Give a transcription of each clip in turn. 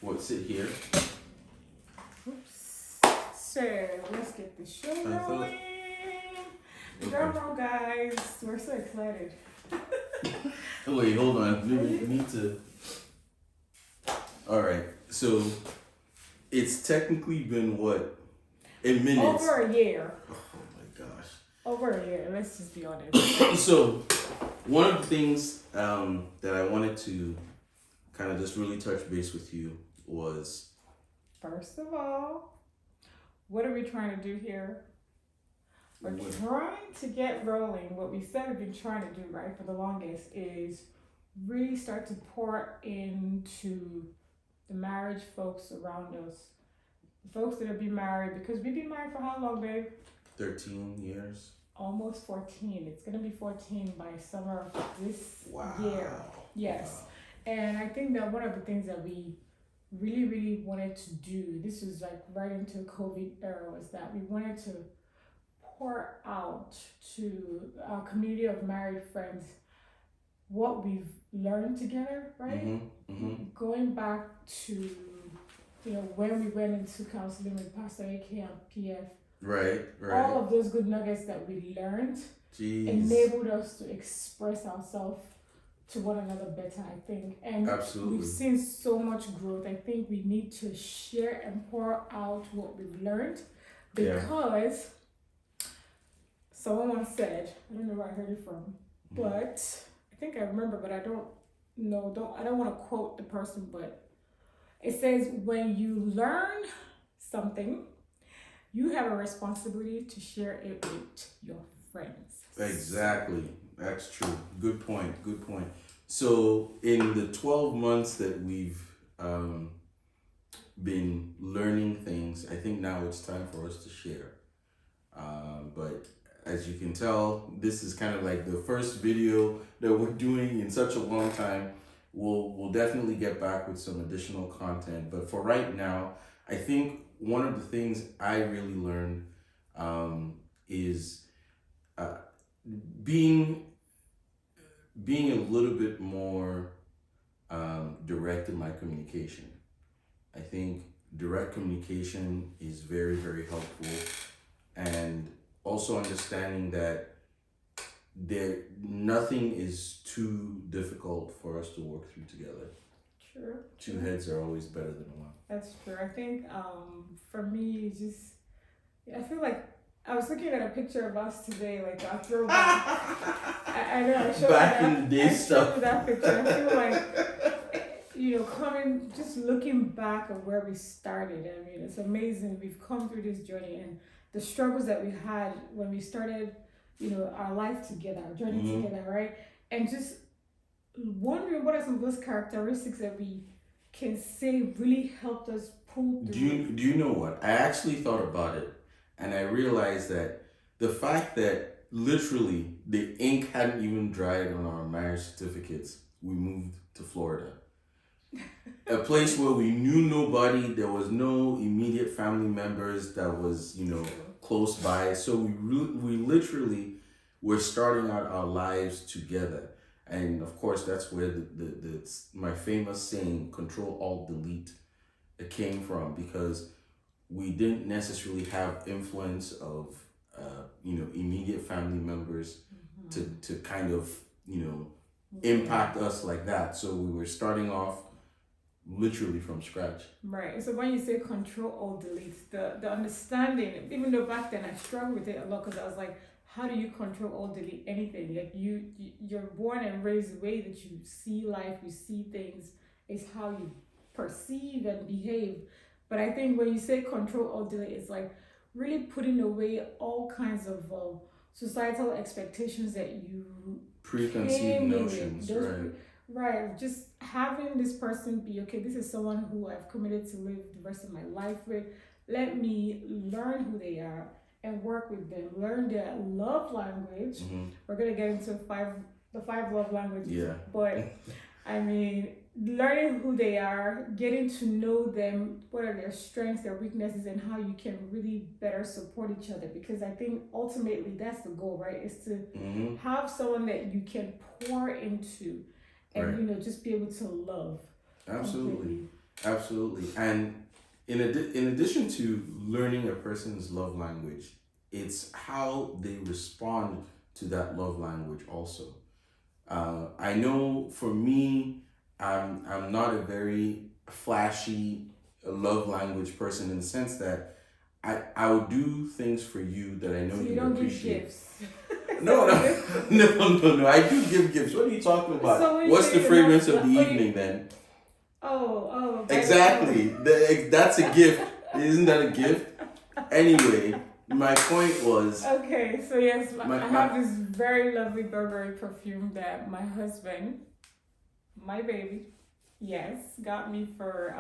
What, sit here? Oops. So let's get the show I thought- rolling. Drum roll, guys. We're so excited. Wait, hold on. We need to. Alright, so it's technically been what? In minutes. Over a year. Oh my gosh. Over a year. Let's just be honest. So, one of the things that I wanted to kind of just really touch base with you was. First of all, what are we trying to do here? We're trying to get rolling. What we said we've been trying to do, right, for the longest is really start to pour into the marriage folks around us. The folks that have been married, because we've been married for how long, babe? 13 years. Almost 14. It's going to be 14 by summer of this Wow. year. Yes. Wow. And I think that one of the things that we really wanted to do, this was like right into the COVID era, was that we wanted to pour out to our community of married friends what we've learned together, right? Going back to, when we went into counseling with Pastor AK and PF. Right. All of those good nuggets that we learned enabled us to express ourselves to one another better, I think. And absolutely. We've seen so much growth. I think we need to share and pour out what we've learned because someone once said, I don't know where I heard it from, but I think I remember, but I don't want to quote the person, but it says when you learn something, you have a responsibility to share it with your friends. Exactly. That's true. Good point. So in the 12 months that we've been learning things, I think now it's time for us to share. But as you can tell, this is kind of like the first video that we're doing in such a long time. We'll definitely get back with some additional content. But for right now, I think one of the things I really learned is being a little bit more direct in my communication. I think direct communication is very, very helpful, and also understanding that nothing is too difficult for us to work through together. True. Two heads are always better than one. That's true. I think for me, I feel like I was looking at a picture of us today, like a throwback. I know I showed back in the day stuff. That picture. I feel like just looking back at where we started. I mean, it's amazing. We've come through this journey and the struggles that we had when we started, our life together, our journey together, right? And just wondering what are some of those characteristics that we can say really helped us pull through. Do you know what? I actually thought about it, and I realized that the fact that literally the ink hadn't even dried on our marriage certificates, we moved to Florida. A place where we knew nobody, there was no immediate family members that was, close by. So we literally were starting out our lives together. And of course, that's where my famous saying, Control, Alt, Delete, it came from, because we didn't necessarily have influence of, immediate family members to kind of, impact us like that. So we were starting off literally from scratch. Right. So when you say Control, Alt, Delete, the understanding, even though back then I struggled with it a lot because I was like, how do you control or delete anything? Like you're born and raised, the way that you see life, you see things is how you perceive and behave. But I think when you say control or delete, it's like really putting away all kinds of societal expectations that you preconceived notions, right. Just having this person be okay. This is someone who I've committed to live the rest of my life with. Let me learn who they are and work with them, learn their love language. We're gonna get into the five love languages. Yeah. But I mean, learning who they are, getting to know them, what are their strengths, their weaknesses, and how you can really better support each other. Because I think ultimately that's the goal, right? Is to have someone that you can pour into and just be able to love. Absolutely. Completely. Absolutely. And in addition to learning a person's love language, it's how they respond to that love language also. I know for me, I'm not a very flashy love language person in the sense that I will do things for you that I know So you you'd don't give appreciate. gifts. No, no, no. I do give gifts. What are you talking So about? when you What's say the you're not, fragrance of the oh, you, evening then? by the Exactly. That's a gift. Isn't that a gift? Anyway, my point was Okay, so yes, I my have this very lovely Burberry perfume that my husband, my baby, yes, got me for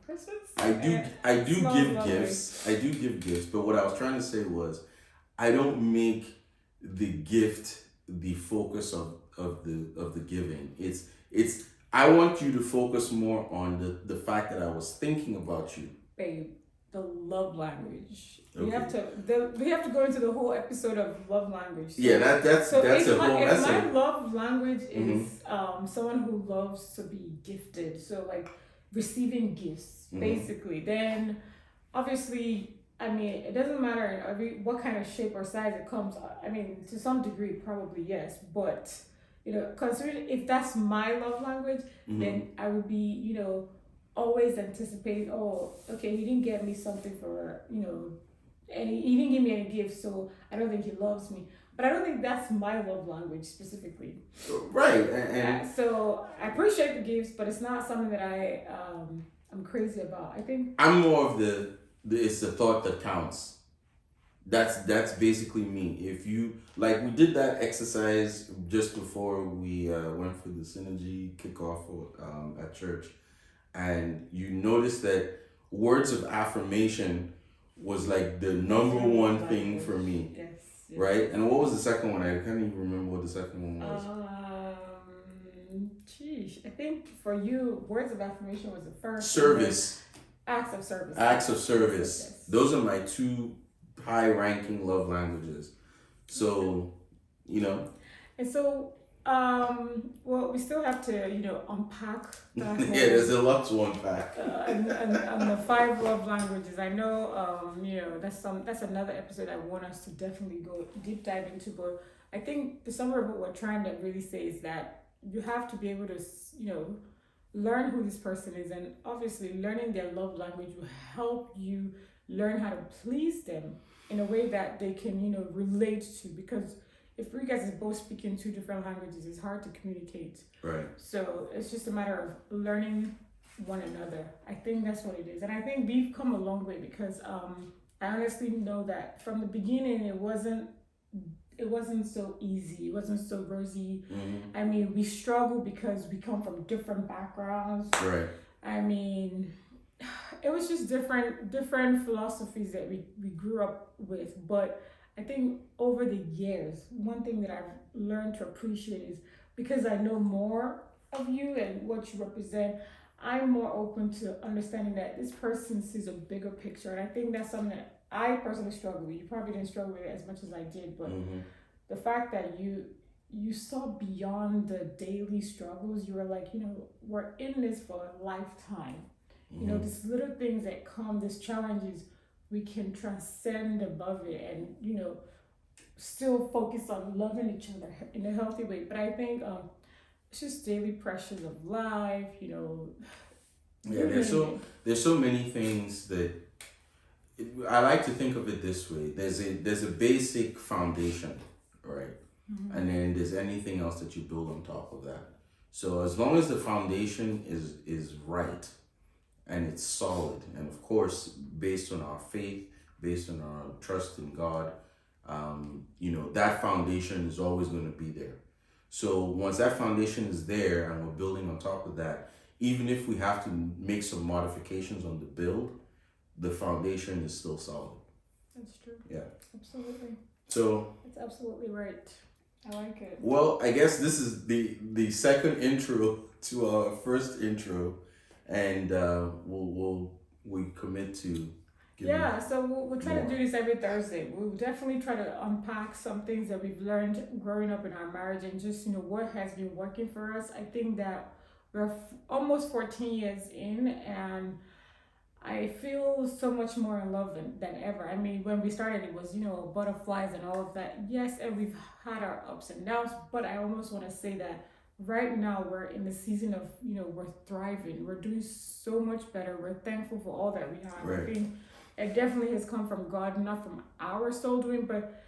Christmas. And I it do smells give lovely. gifts. I do give gifts, but what I was trying to say was I don't make the gift the focus of the giving. It's I want you to focus more on the fact that I was thinking about you. Babe, the love language. Okay. We have to go into the whole episode of love language. Yeah, that's a whole if that's my a love language mm-hmm, is someone who loves to be gifted, so like receiving gifts, mm-hmm, basically, then obviously, I mean, it doesn't matter what kind of shape or size it comes. I mean, to some degree, probably yes, but considering if that's my love language, mm-hmm. then I would be, always anticipating. Oh, okay, he didn't get me something for and he didn't give me any gifts, so I don't think he loves me. But I don't think that's my love language specifically. Right, and So I appreciate the gifts, but it's not something that I'm crazy about. I think. I'm more of the it's the thought that counts. That's basically me. If you like, we did that exercise just before we went for the synergy kickoff at church, and you notice that words of affirmation was like the number one thing for me, Yes. Yes. right? And what was the second one? I can't even remember what the second one was. Geez, I think for you, words of affirmation was the first. Service. Acts of service. Acts of service. Yes. Those are my two high-ranking love languages. So, And so, well, we still have to, unpack that. Yeah, there's a lot to unpack. And the five love languages. I know, that's another episode I want us to definitely go deep dive into. But I think the summary of what we're trying to really say is that you have to be able to, learn who this person is, and obviously learning their love language will help you learn how to please them in a way that they can, relate to. Because if you guys are both speaking two different languages, it's hard to communicate. Right. So it's just a matter of learning one another. I think that's what it is. And I think we've come a long way because I honestly know that from the beginning it wasn't so easy. It wasn't so rosy. Mm-hmm. I mean, we struggle because we come from different backgrounds. Right. I mean, it was just different philosophies that we grew up with. But I think over the years, one thing that I've learned to appreciate is because I know more of you and what you represent, I'm more open to understanding that this person sees a bigger picture. And I think that's something that I personally struggle with. You probably didn't struggle with it as much as I did, but mm-hmm. the fact that you saw beyond the daily struggles, you were like, we're in this for a lifetime. Mm-hmm. These little things that come, these challenges, we can transcend above it and, still focus on loving each other in a healthy way. But I think it's just daily pressures of life, Yeah, there's so many things that I like to think of it this way. There's a basic foundation, right? Mm-hmm. And then there's anything else that you build on top of that. So as long as the foundation is right and it's solid, and of course based on our faith, based on our trust in God, that foundation is always going to be there. So once that foundation is there and we're building on top of that, even if we have to make some modifications on the build, the foundation is still solid. That's true. Yeah. Absolutely. So that's absolutely right. I like it. Well, I guess this is the second intro to our first intro, and we commit to. So we'll try to do this every Thursday. We'll definitely try to unpack some things that we've learned growing up in our marriage and just what has been working for us. I think that we're almost 14 years in, and I feel so much more in love than ever. I mean, when we started, it was, butterflies and all of that. Yes, and we've had our ups and downs, but I almost want to say that right now we're in the season of, we're thriving. We're doing so much better. We're thankful for all that we have. I Right. think it definitely has come from God, not from our soul doing, but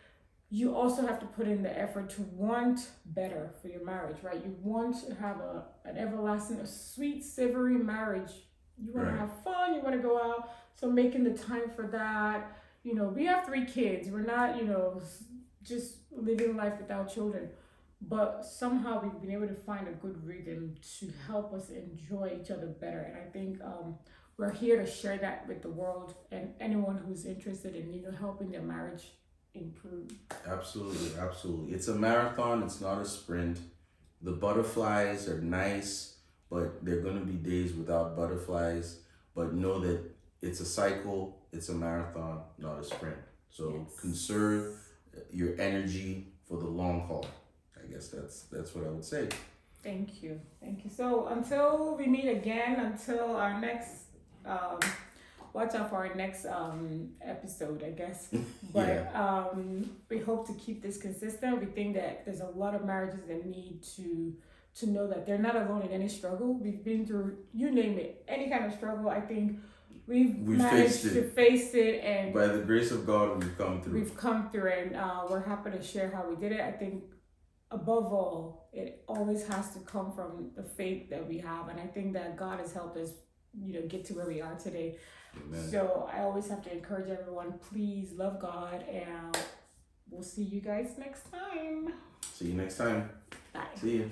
you also have to put in the effort to want better for your marriage, right? You want to have an everlasting, a sweet, savory marriage. You want to Right. have fun, you want to go out. So making the time for that. We have 3 kids. We're not, just living life without children. But somehow we've been able to find a good rhythm to help us enjoy each other better. And I think we're here to share that with the world and anyone who's interested in, helping their marriage improve. Absolutely, absolutely. It's a marathon, it's not a sprint. The butterflies are nice, but there are going to be days without butterflies. But know that it's a cycle, it's a marathon, not a sprint. So Yes. conserve your energy for the long haul. I guess that's what I would say. Thank you. Thank you. So until we meet again, until our next, watch out for our next episode, I guess. But Yeah. we hope to keep this consistent. We think that there's a lot of marriages that need to know that they're not alone in any struggle. We've been through, you name it, any kind of struggle. I think we've managed faced to it. face it, and By the grace of God, we've come through. we've come through, and we're happy to share how we did it. I think above all, it always has to come from the faith that we have, and I think that God has helped us, get to where we are today. Amen. So I always have to encourage everyone, please love God, and we'll see you guys next time. See you next time. Bye. See you.